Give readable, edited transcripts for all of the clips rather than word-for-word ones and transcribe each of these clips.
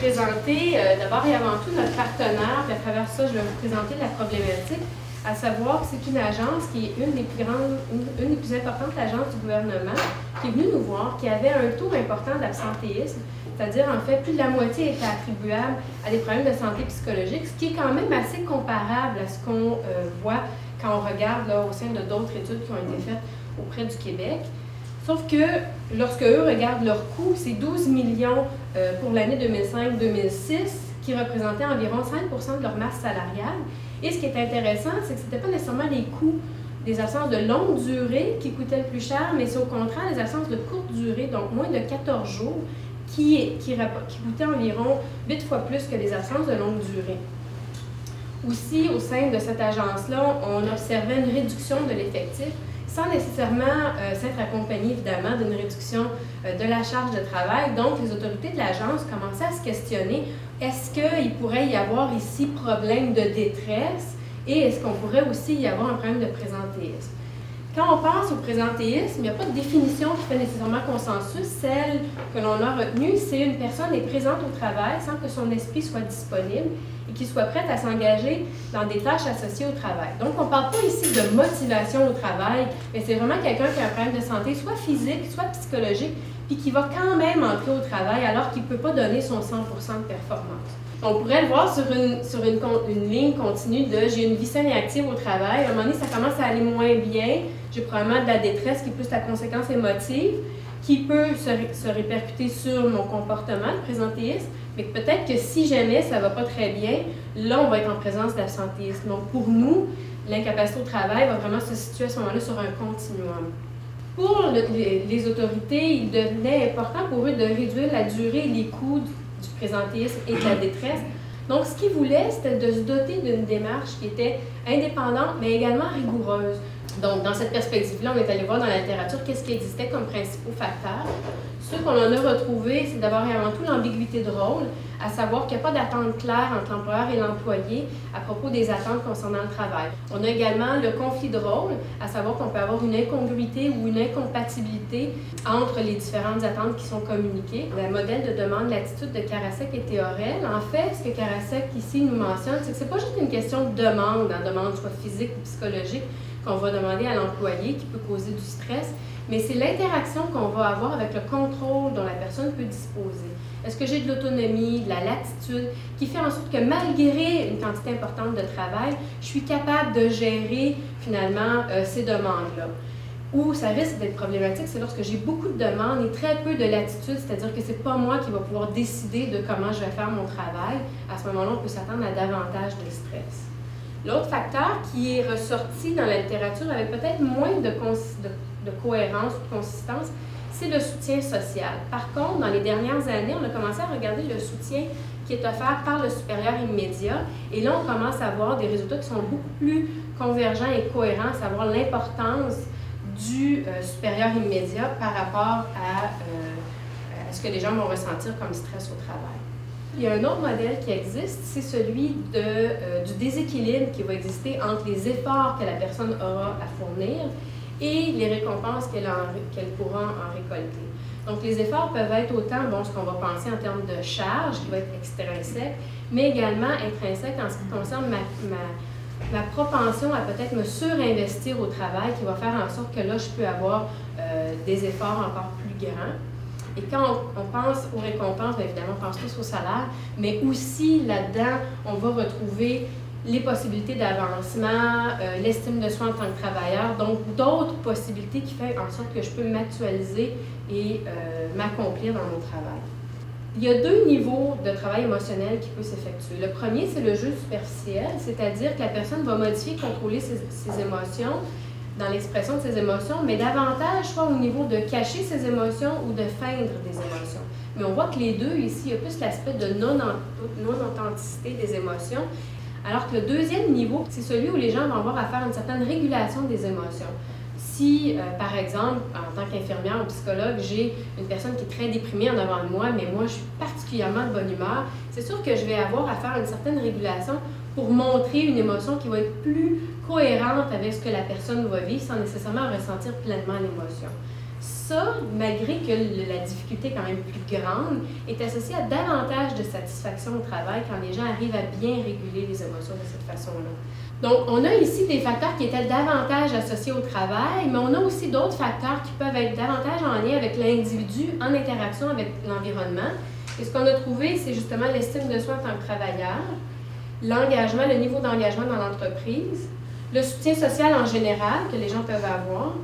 présenter d'abord et avant tout notre partenaire, puis à travers ça, je vais vous présenter la problématique, à savoir que c'est une agence qui est une des plus importantes agences du gouvernement, qui est venue nous voir, qui avait un taux important d'absentéisme, c'est-à-dire en fait plus de la moitié était attribuable à des problèmes de santé psychologique, ce qui est quand même assez comparable à ce qu'on voit quand on regarde là, au sein de d'autres études qui ont été faites auprès du Québec. Sauf que lorsque eux regardent leur coût, c'est 12 millions pour l'année 2005-2006, qui représentait environ 5 de leur masse salariale. Et ce qui est intéressant, c'est que ce n'était pas nécessairement les coûts des absences de longue durée qui coûtaient le plus cher, mais c'est au contraire les absences de courte durée, donc moins de 14 jours, qui coûtaient environ 8 fois plus que les absences de longue durée. Aussi, au sein de cette agence-là, on observait une réduction de l'effectif, sans nécessairement s'être accompagné évidemment d'une réduction de la charge de travail. Donc, les autorités de l'agence commençaient à se questionner, est-ce qu'il pourrait y avoir ici problème de détresse et est-ce qu'on pourrait aussi y avoir un problème de présentéisme? Quand on pense au présentéisme, il n'y a pas de définition qui fait nécessairement consensus. Celle que l'on a retenue, c'est une personne est présente au travail sans que son esprit soit disponible et qu'il soit prête à s'engager dans des tâches associées au travail. Donc, on ne parle pas ici de motivation au travail, mais c'est vraiment quelqu'un qui a un problème de santé, soit physique, soit psychologique, puis qui va quand même entrer au travail alors qu'il ne peut pas donner son 100% de performance. On pourrait le voir sur une ligne continue de « j'ai une vie saine et active au travail ». À un moment donné, ça commence à aller moins bien. J'ai probablement de la détresse qui est plus la conséquence émotive, qui peut se répercuter sur mon comportement, le présentéisme, mais peut-être que si jamais ça ne va pas très bien, là, on va être en présence d'absentéisme. Donc, pour nous, l'incapacité au travail va vraiment se situer à ce moment-là sur un continuum. Pour les autorités, il devenait important pour eux de réduire la durée et les coûts du présentéisme et de la détresse. Donc, ce qu'ils voulaient, c'était de se doter d'une démarche qui était indépendante, mais également rigoureuse. Donc, dans cette perspective-là, on est allé voir dans la littérature qu'est-ce qui existait comme principaux facteurs. Ceux qu'on en a retrouvés, c'est d'abord et avant tout l'ambiguïté de rôle, à savoir qu'il n'y a pas d'attente claire entre l'employeur et l'employé à propos des attentes concernant le travail. On a également le conflit de rôle, à savoir qu'on peut avoir une incongruité ou une incompatibilité entre les différentes attentes qui sont communiquées. Le modèle de demande, l'attitude de Karasek et Théorel, en fait, ce que Karasek ici nous mentionne, c'est que ce n'est pas juste une question de demande, demande soit physique ou psychologique, qu'on va demander à l'employé qui peut causer du stress, mais c'est l'interaction qu'on va avoir avec le contrôle dont la personne peut disposer. Est-ce que j'ai de l'autonomie, de la latitude, qui fait en sorte que malgré une quantité importante de travail, je suis capable de gérer finalement ces demandes-là. Où ça risque d'être problématique, c'est lorsque j'ai beaucoup de demandes et très peu de latitude, c'est-à-dire que ce n'est pas moi qui va pouvoir décider de comment je vais faire mon travail. À ce moment-là, on peut s'attendre à davantage de stress. L'autre facteur qui est ressorti dans la littérature avec peut-être moins de cohérence ou de consistance, c'est le soutien social. Par contre, dans les dernières années, on a commencé à regarder le soutien qui est offert par le supérieur immédiat. Et là, on commence à voir des résultats qui sont beaucoup plus convergents et cohérents, à savoir l'importance du supérieur immédiat par rapport à ce que les gens vont ressentir comme stress au travail. Il y a un autre modèle qui existe, c'est celui du déséquilibre qui va exister entre les efforts que la personne aura à fournir et les récompenses qu'elle pourra en récolter. Donc, les efforts peuvent être autant ce qu'on va penser en termes de charge, qui va être extrinsèque, mais également intrinsèque en ce qui concerne ma propension à peut-être me surinvestir au travail, qui va faire en sorte que là, je peux avoir des efforts encore plus grands. Et quand on pense aux récompenses, bien évidemment, on pense tous au salaire, mais aussi là-dedans, on va retrouver les possibilités d'avancement, l'estime de soi en tant que travailleur, donc d'autres possibilités qui font en sorte que je peux m'actualiser et m'accomplir dans mon travail. Il y a deux niveaux de travail émotionnel qui peut s'effectuer. Le premier, c'est le jeu superficiel, c'est-à-dire que la personne va modifier, contrôler ses émotions, dans l'expression de ses émotions, mais davantage soit au niveau de cacher ses émotions ou de feindre des émotions. Mais on voit que les deux ici, il y a plus l'aspect de non-authenticité des émotions, alors que le deuxième niveau, c'est celui où les gens vont avoir à faire une certaine régulation des émotions. Si, par exemple, en tant qu'infirmière ou psychologue, j'ai une personne qui est très déprimée en avant de moi, mais moi, je suis particulièrement de bonne humeur, c'est sûr que je vais avoir à faire une certaine régulation pour montrer une émotion qui va être plus cohérente avec ce que la personne va vivre sans nécessairement ressentir pleinement l'émotion. Ça, ça, malgré que la difficulté est quand même plus grande, est associé à davantage de satisfaction au travail quand les gens arrivent à bien réguler les émotions de cette façon-là. Donc, on a ici des facteurs qui étaient davantage associés au travail, mais on a aussi d'autres facteurs qui peuvent être davantage en lien avec l'individu en interaction avec l'environnement. Et ce qu'on a trouvé, c'est justement l'estime de soi en tant que travailleur, l'engagement, le niveau d'engagement dans l'entreprise, le soutien social en général que les gens peuvent avoir,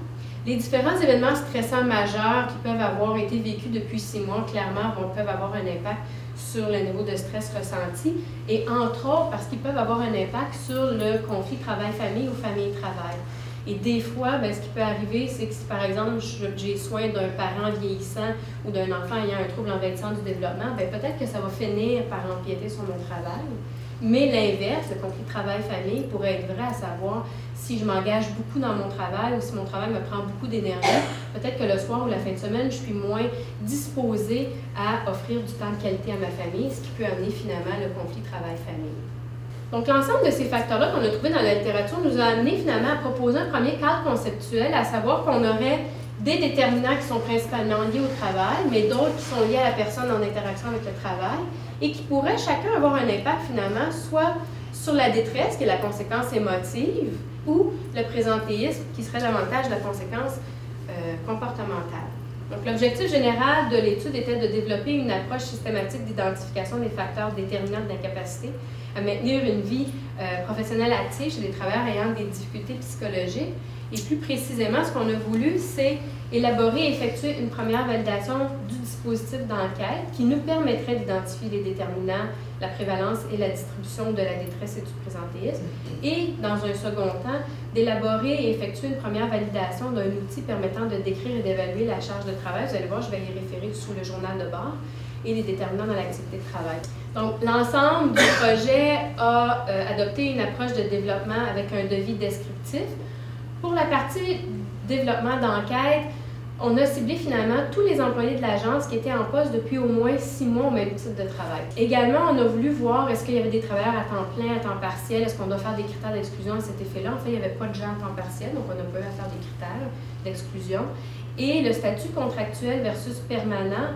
les différents événements stressants majeurs qui peuvent avoir été vécus depuis 6 mois, clairement, peuvent avoir un impact sur le niveau de stress ressenti, et entre autres parce qu'ils peuvent avoir un impact sur le conflit travail-famille ou famille-travail. Et des fois, ce qui peut arriver, c'est que si par exemple j'ai soin d'un parent vieillissant ou d'un enfant ayant un trouble envahissant du développement, peut-être que ça va finir par empiéter sur mon travail. Mais l'inverse, le conflit travail-famille pourrait être vrai, à savoir si je m'engage beaucoup dans mon travail ou si mon travail me prend beaucoup d'énergie, peut-être que le soir ou la fin de semaine, je suis moins disposée à offrir du temps de qualité à ma famille, ce qui peut amener finalement le conflit travail-famille. Donc, l'ensemble de ces facteurs-là qu'on a trouvés dans la littérature nous a amené finalement à proposer un premier cadre conceptuel, à savoir qu'on aurait des déterminants qui sont principalement liés au travail, mais d'autres qui sont liés à la personne en interaction avec le travail et qui pourraient chacun avoir un impact finalement soit sur la détresse, qui est la conséquence émotive, ou le présentéisme, qui serait davantage la conséquence comportementale. Donc, l'objectif général de l'étude était de développer une approche systématique d'identification des facteurs déterminants de l'incapacité à maintenir une vie professionnelle active chez des travailleurs ayant des difficultés psychologiques. Et plus précisément, ce qu'on a voulu, c'est élaborer et effectuer une première validation du dispositif d'enquête qui nous permettrait d'identifier les déterminants, la prévalence et la distribution de la détresse et du présentéisme. Et, dans un second temps, d'élaborer et effectuer une première validation d'un outil permettant de décrire et d'évaluer la charge de travail. Vous allez voir, je vais y référer sous le journal de bord, et les déterminants dans l'activité de travail. Donc, l'ensemble du projet a adopté une approche de développement avec un devis descriptif. Pour la partie développement d'enquête, on a ciblé finalement tous les employés de l'agence qui étaient en poste depuis au moins 6 mois au même type de travail. Également, on a voulu voir est-ce qu'il y avait des travailleurs à temps plein, à temps partiel, est-ce qu'on doit faire des critères d'exclusion à cet effet-là. En fait, il n'y avait pas de gens à temps partiel, donc on n'a pas eu à faire des critères d'exclusion. Et le statut contractuel versus permanent.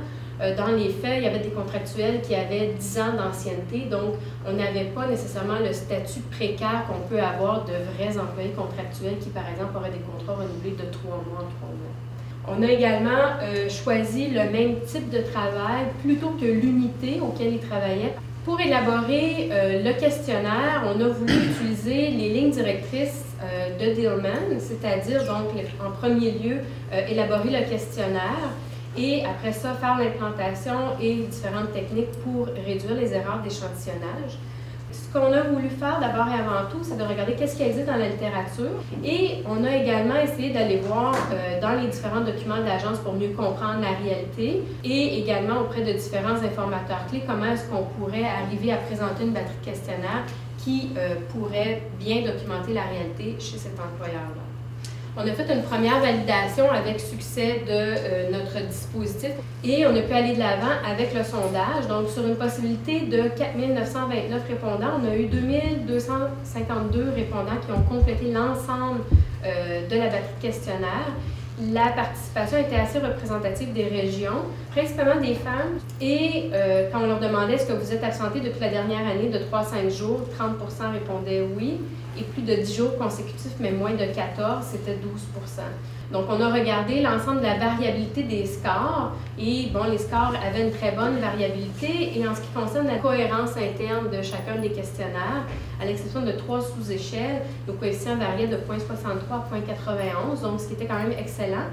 Dans les faits, il y avait des contractuels qui avaient 10 ans d'ancienneté, donc on n'avait pas nécessairement le statut précaire qu'on peut avoir de vrais employés contractuels qui, par exemple, auraient des contrats renouvelés de 3 mois en 3 mois. On a également choisi le même type de travail plutôt que l'unité auquel ils travaillaient. Pour élaborer le questionnaire, on a voulu utiliser les lignes directrices de Dillman, c'est-à-dire donc en premier lieu élaborer le questionnaire, et après ça, faire l'implantation et différentes techniques pour réduire les erreurs d'échantillonnage. Ce qu'on a voulu faire d'abord et avant tout, c'est de regarder qu'est-ce qui existe dans la littérature, et on a également essayé d'aller voir dans les différents documents de l'agence pour mieux comprendre la réalité, et également auprès de différents informateurs clés, comment est-ce qu'on pourrait arriver à présenter une batterie de questionnaires qui pourrait bien documenter la réalité chez cet employeur-là. On a fait une première validation avec succès de notre dispositif et on a pu aller de l'avant avec le sondage. Donc, sur une possibilité de 4 929 répondants, on a eu 2 252 répondants qui ont complété l'ensemble de la batterie de questionnaire. La participation était assez représentative des régions, principalement des femmes. Et quand on leur demandait est-ce que vous êtes absenté depuis la dernière année de 3 à 5 jours, 30 répondaient oui. Et plus de 10 jours consécutifs, mais moins de 14, c'était 12 %. Donc, on a regardé l'ensemble de la variabilité des scores. Et bon, les scores avaient une très bonne variabilité. Et en ce qui concerne la cohérence interne de chacun des questionnaires, à l'exception de 3 sous-échelles, le coefficient variait de 0,63 à 0,91, donc ce qui était quand même excellent.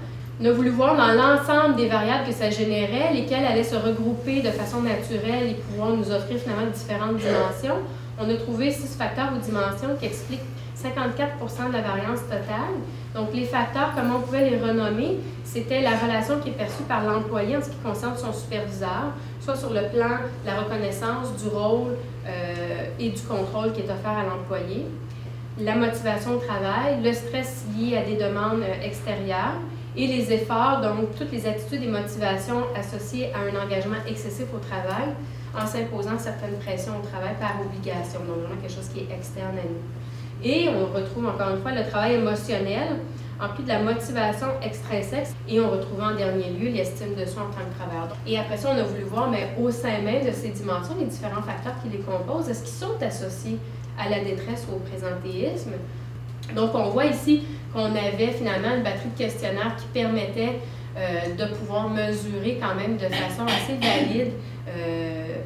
On a voulu voir dans l'ensemble des variables que ça générait, lesquelles allaient se regrouper de façon naturelle et pouvoir nous offrir finalement différentes dimensions. On a trouvé 6 facteurs ou dimensions qui expliquent 54 de la variance totale. Donc, les facteurs, comment on pouvait les renommer, c'était la relation qui est perçue par l'employé en ce qui concerne son superviseur, soit sur le plan de la reconnaissance, du rôle et du contrôle qui est offert à l'employé, la motivation au travail, le stress lié à des demandes extérieures et les efforts, donc toutes les attitudes et motivations associées à un engagement excessif au travail en s'imposant certaines pressions au travail par obligation, donc vraiment quelque chose qui est externe à nous. Et on retrouve encore une fois le travail émotionnel en plus de la motivation extrinsèque, et on retrouvait en dernier lieu l'estime de soi en tant que travailleur. Et après ça, on a voulu voir, mais au sein même de ces dimensions, les différents facteurs qui les composent, est-ce qu'ils sont associés à la détresse ou au présentéisme? Donc, on voit ici qu'on avait finalement une batterie de questionnaires qui permettait de pouvoir mesurer quand même de façon assez valide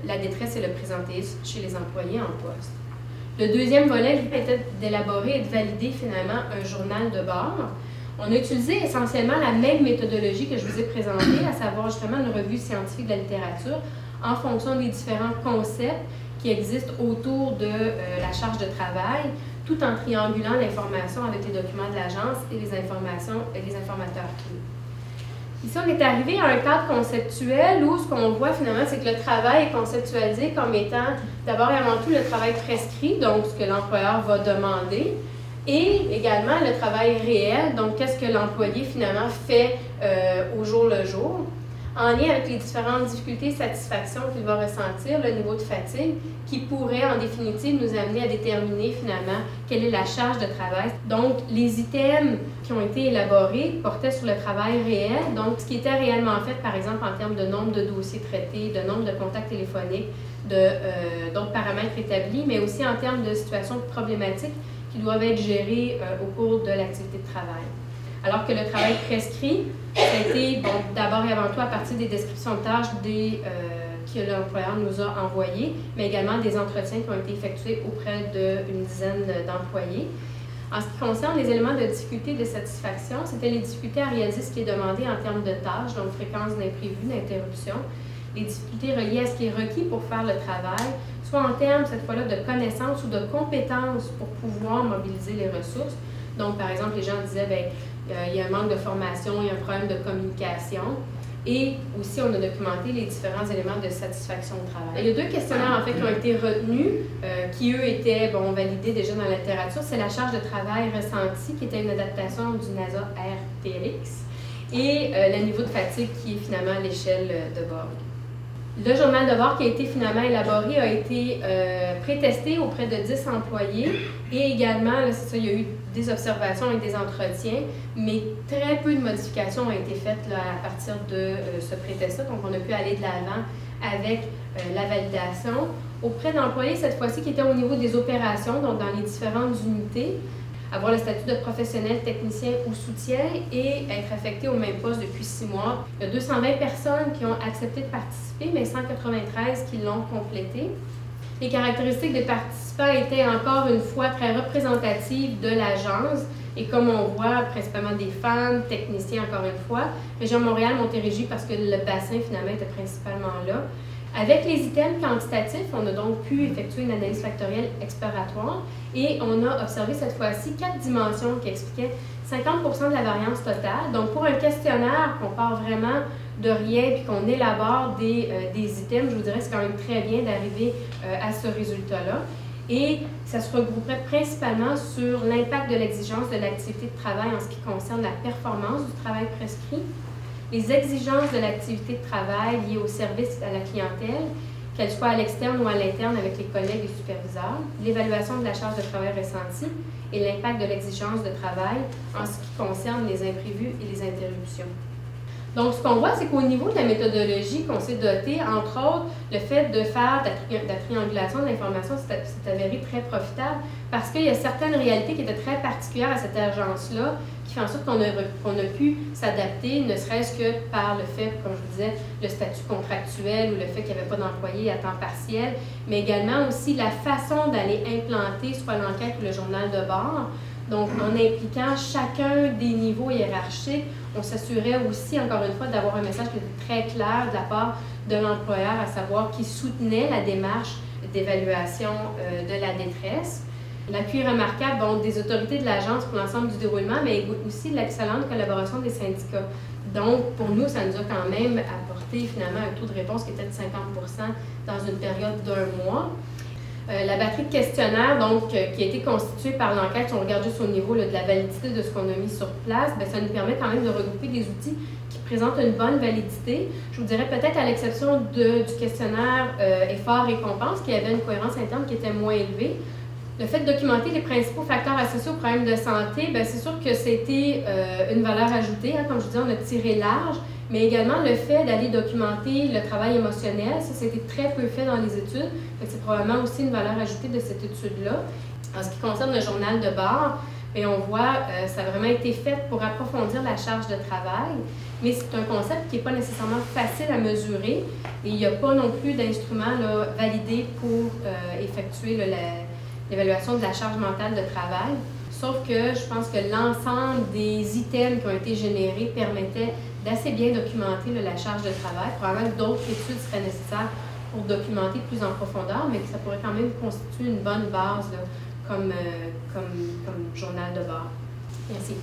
la détresse et le présentéisme chez les employés en poste. Le deuxième volet, lui, était d'élaborer et de valider finalement un journal de bord. On a utilisé essentiellement la même méthodologie que je vous ai présentée, à savoir justement une revue scientifique de la littérature en fonction des différents concepts qui existent autour de la charge de travail, tout en triangulant l'information avec les documents de l'agence et les informations et les informateurs clés. Ici, on est arrivé à un cadre conceptuel où ce qu'on voit finalement, c'est que le travail est conceptualisé comme étant d'abord et avant tout le travail prescrit, donc ce que l'employeur va demander, et également le travail réel, donc qu'est-ce que l'employé finalement fait au jour le jour, en lien avec les différentes difficultés et satisfactions qu'il va ressentir, le niveau de fatigue, qui pourrait en définitive nous amener à déterminer finalement quelle est la charge de travail. Donc, les items qui ont été élaborés portaient sur le travail réel, donc ce qui était réellement fait, par exemple, en termes de nombre de dossiers traités, de nombre de contacts téléphoniques, d'autres paramètres établis, mais aussi en termes de situations problématiques qui doivent être gérées au cours de l'activité de travail. Alors que le travail prescrit, ça a été d'abord et avant tout à partir des descriptions de tâches que l'employeur nous a envoyées, mais également des entretiens qui ont été effectués auprès d'une dizaine d'employés. En ce qui concerne les éléments de difficulté et de satisfaction, c'était les difficultés à réaliser ce qui est demandé en termes de tâches, donc fréquence d'imprévus, d'interruptions, les difficultés reliées à ce qui est requis pour faire le travail, soit en termes, cette fois-là, de connaissances ou de compétences pour pouvoir mobiliser les ressources. Donc, par exemple, les gens disaient, il y a un manque de formation, il y a un problème de communication. Et aussi, on a documenté les différents éléments de satisfaction au travail. Il y a deux questionnaires, en fait, qui ont été retenus, qui, eux, étaient validés déjà dans la littérature. C'est la charge de travail ressentie, qui était une adaptation du NASA RTLX, et le niveau de fatigue, qui est finalement à l'échelle de Borg. Le journal de bord qui a été finalement élaboré a été pré-testé auprès de 10 employés et également, là, c'est ça, il y a eu des observations et des entretiens, mais très peu de modifications ont été faites là, à partir de ce pré-test-là. Donc, on a pu aller de l'avant avec la validation. Auprès d'employés, cette fois-ci, qui étaient au niveau des opérations, donc dans les différentes unités, avoir le statut de professionnel, technicien ou soutien et être affecté au même poste depuis 6 mois. Il y a 220 personnes qui ont accepté de participer, mais 193 qui l'ont complété. Les caractéristiques des participants étaient encore une fois très représentatives de l'agence et comme on voit, principalement des femmes, techniciens encore une fois. Région Montréal-Montérégie parce que le bassin finalement était principalement là. Avec les items quantitatifs, on a donc pu effectuer une analyse factorielle exploratoire et on a observé cette fois-ci 4 dimensions qui expliquaient 50% de la variance totale. Donc, pour un questionnaire qu'on part vraiment de rien puis qu'on élabore des items, je vous dirais que c'est quand même très bien d'arriver à ce résultat-là. Et ça se regrouperait principalement sur l'impact de l'exigence de l'activité de travail en ce qui concerne la performance du travail prescrit, les exigences de l'activité de travail liées au service à la clientèle, qu'elle soit à l'externe ou à l'interne avec les collègues et superviseurs, l'évaluation de la charge de travail ressentie et l'impact de l'exigence de travail en ce qui concerne les imprévus et les interruptions. Donc, ce qu'on voit, c'est qu'au niveau de la méthodologie qu'on s'est doté, entre autres, le fait de faire de la triangulation de l'information s'est avéré très profitable parce qu'il y a certaines réalités qui étaient très particulières à cette agence-là qui fait en sorte qu'on a pu s'adapter, ne serait-ce que par le fait, comme je vous disais, le statut contractuel ou le fait qu'il n'y avait pas d'employés à temps partiel, mais également aussi la façon d'aller implanter soit l'enquête ou le journal de bord. Donc, en impliquant chacun des niveaux hiérarchiques, on s'assurait aussi, encore une fois, d'avoir un message qui était très clair de la part de l'employeur, à savoir qui soutenait la démarche d'évaluation de la détresse. L'appui remarquable des autorités de l'agence pour l'ensemble du déroulement, mais aussi l'excellente collaboration des syndicats. Donc, pour nous, ça nous a quand même apporté finalement un taux de réponse qui était de 50% dans une période d'1 mois. La batterie de questionnaires donc, qui a été constituée par l'enquête, si on regarde juste au niveau là, de la validité de ce qu'on a mis sur place, bien, ça nous permet quand même de regrouper des outils qui présentent une bonne validité. Je vous dirais peut-être à l'exception du questionnaire effort-récompense qui avait une cohérence interne qui était moins élevée. Le fait de documenter les principaux facteurs associés aux problèmes de santé, c'est sûr que c'était une valeur ajoutée. Comme je disais, on a tiré large, mais également le fait d'aller documenter le travail émotionnel, ça c'était très peu fait dans les études. C'est probablement aussi une valeur ajoutée de cette étude-là. En ce qui concerne le journal de bord, on voit que ça a vraiment été fait pour approfondir la charge de travail, mais c'est un concept qui n'est pas nécessairement facile à mesurer et il n'y a pas non plus d'instruments validés pour effectuer l'évaluation de la charge mentale de travail. Sauf que je pense que l'ensemble des items qui ont été générés permettait d'assez bien documenter la charge de travail. Probablement que d'autres études seraient nécessaires pour documenter plus en profondeur, mais que ça pourrait quand même constituer une bonne base comme journal de bord. Merci.